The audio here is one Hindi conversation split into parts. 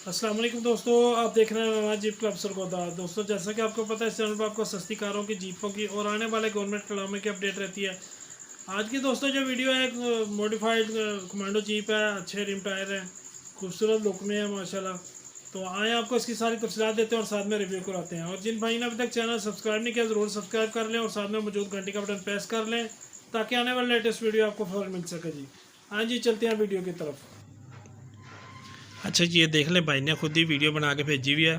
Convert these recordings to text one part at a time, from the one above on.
अस्सलाम वालेकुम दोस्तों, आप देख रहे हैं नवाज जीप क्लब सरगोदा। दोस्तों, जैसा कि आपको पता है, इस चैनल पर आपको सस्ती कारों की, जीपों की और आने वाले गवर्नमेंट कलामों की अपडेट रहती है। आज की दोस्तों जो वीडियो है, एक मॉडिफाइड कमांडो जीप है। अच्छे रिम टायर हैं, खूबसूरत लुक में है माशाल्लाह। तो आए आपको इसकी सारी तफसीलात देते हैं और साथ में रिव्यू कराते हैं। और जिन भाई ने अभी तक चैनल सब्सक्राइब नहीं किया, ज़रूर सब्सक्राइब कर लें और साथ में मौजूद घंटी का बटन प्रेस कर लें ताकि आने वाले लेटेस्ट वीडियो आपको फौरन मिल सके जी। हाँ जी, चलते हैं वीडियो की तरफ। अच्छा जी, ये देख लें, भाई ने खुद ही वीडियो बना के भेजी हुई है।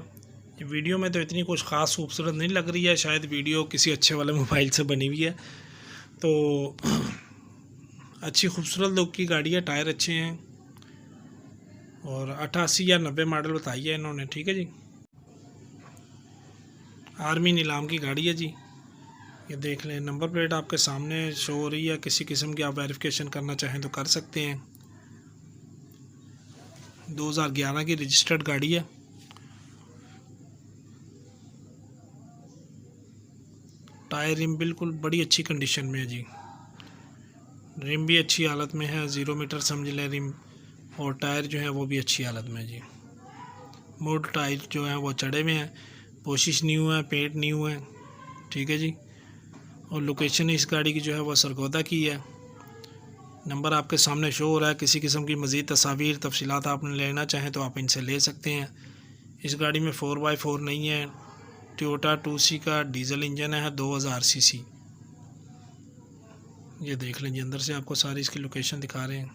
ये वीडियो में तो इतनी कुछ ख़ास खूबसूरत नहीं लग रही है, शायद वीडियो किसी अच्छे वाले मोबाइल से बनी हुई है। तो अच्छी खूबसूरत लुक की गाड़ी है, टायर अच्छे हैं और 88 या 90 मॉडल बताई है इन्होंने। ठीक है जी, आर्मी नीलाम की गाड़ी है जी। ये देख लें, नंबर प्लेट आपके सामने शो हो रही है। किसी किस्म की आप वेरिफिकेशन करना चाहें तो कर सकते हैं। 2011 की रजिस्टर्ड गाड़ी है। टायर रिम बिल्कुल बड़ी अच्छी कंडीशन में है जी। रिम भी अच्छी हालत में है, 0 मीटर समझ लें रिम। और टायर जो है वो भी अच्छी हालत में है जी। मोड टायर जो है वो चढ़े हुए हैं, पोशिश न्यू है, पेंट न्यू है। ठीक है जी। और लोकेशन इस गाड़ी की जो है वो सरगोदा की है। नंबर आपके सामने शो हो रहा है। किसी किस्म की मज़ीद तस्वीर तफसीलात आपने लेना चाहें तो आप इनसे ले सकते हैं। इस गाड़ी में 4x4 नहीं है। टोयोटा 2C का डीजल इंजन है, 2000 सीसी। ये देख लें जी, अंदर से आपको सारी इसकी लोकेशन दिखा रहे हैं।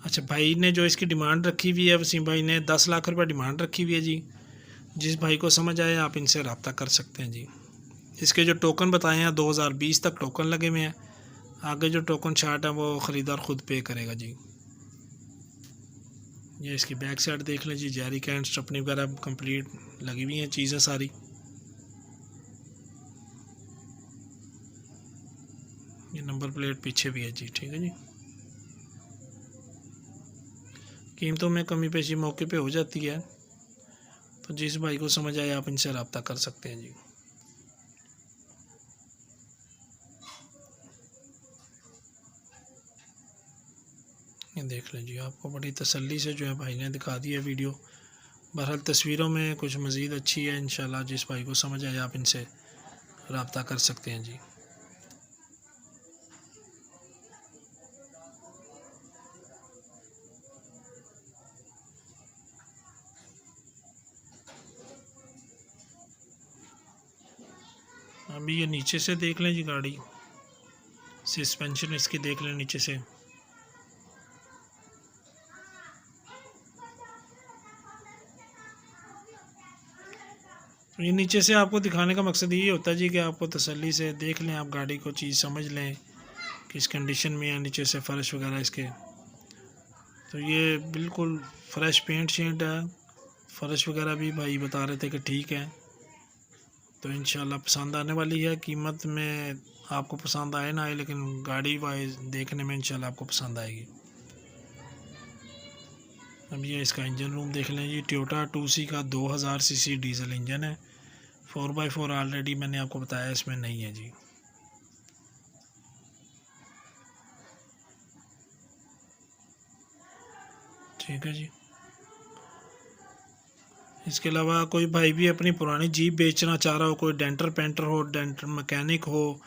अच्छा, भाई ने जो इसकी डिमांड रखी हुई है, वसीम भाई ने 10 लाख रुपये डिमांड रखी हुई है जी। जिस भाई को समझ आए आप इनसे रब्ता कर सकते हैं जी। इसके जो टोकन बताए हैं, 2020 तक टोकन लगे हुए हैं। आगे जो टोकन चार्ट है वो ख़रीदार ख़ुद पे करेगा जी। ये इसकी बैक साइड देख लें जी, जैरी कैंड स्टपनी वगैरह कंप्लीट लगी हुई हैं चीज़ें सारी। ये नंबर प्लेट पीछे भी है जी। ठीक है जी। कीमतों में कमी पेशी मौके पे हो जाती है, तो जिस भाई को समझ आए आप इनसे रब्ता कर सकते हैं जी। ये देख लें जी, आपको बड़ी तसल्ली से जो है भाई ने दिखा दी है वीडियो। बहरहाल तस्वीरों में कुछ मज़ीद अच्छी है। इंशाल्लाह जिस भाई को समझ आए आप इनसे रब्ता कर सकते हैं जी। अभी ये नीचे से देख लें जी, गाड़ी सस्पेंशन इसकी देख लें नीचे से। तो ये नीचे से आपको दिखाने का मकसद ये होता है जी कि आपको तसल्ली से देख लें, आप गाड़ी को चीज़ समझ लें किस कंडीशन में है। नीचे से फ़र्श वगैरह इसके, तो ये बिल्कुल फ्रेश पेंट शेंट है। फ़र्श वगैरह भी भाई बता रहे थे कि ठीक है। तो इंशाल्लाह पसंद आने वाली है। कीमत में आपको पसंद आए ना आए, लेकिन गाड़ी वाइज देखने में इंशाल्लाह आपको पसंद आएगी। अब ये इसका इंजन रूम देख लें जी। टोयोटा 2C का 2000 सीसी डीजल इंजन है। 4x4 ऑलरेडी मैंने आपको बताया इसमें नहीं है जी। ठीक है जी। इसके अलावा कोई भाई भी अपनी पुरानी जीप बेचना चाह रहा हो, कोई डेंटर पेंटर हो, डेंटर मैकेनिक हो,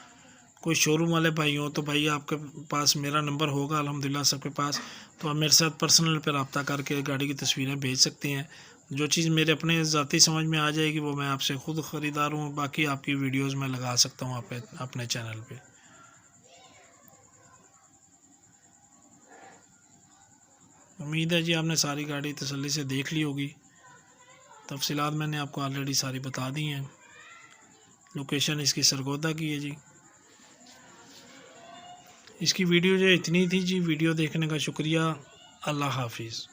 कोई शोरूम वाले भाई हो, तो भाई आपके पास मेरा नंबर होगा अल्हम्दुलिल्लाह सबके पास। तो आप मेरे साथ पर्सनल पे रब्ता करके गाड़ी की तस्वीरें भेज सकते हैं। जो चीज़ मेरे अपने ज़ाती समझ में आ जाएगी वो मैं आपसे ख़ुद ख़रीदार हूँ। बाकी आपकी वीडियोज़ मैं लगा सकता हूँ आप अपने चैनल पर। उम्मीद है जी आपने सारी गाड़ी तसल्ली से देख ली होगी। तफसीलात मैंने आपको ऑलरेडी सारी बता दी हैं। लोकेशन इसकी सरगोदा की है जी। इसकी वीडियो जो इतनी थी जी। वीडियो देखने का शुक्रिया। अल्लाह हाफिज़।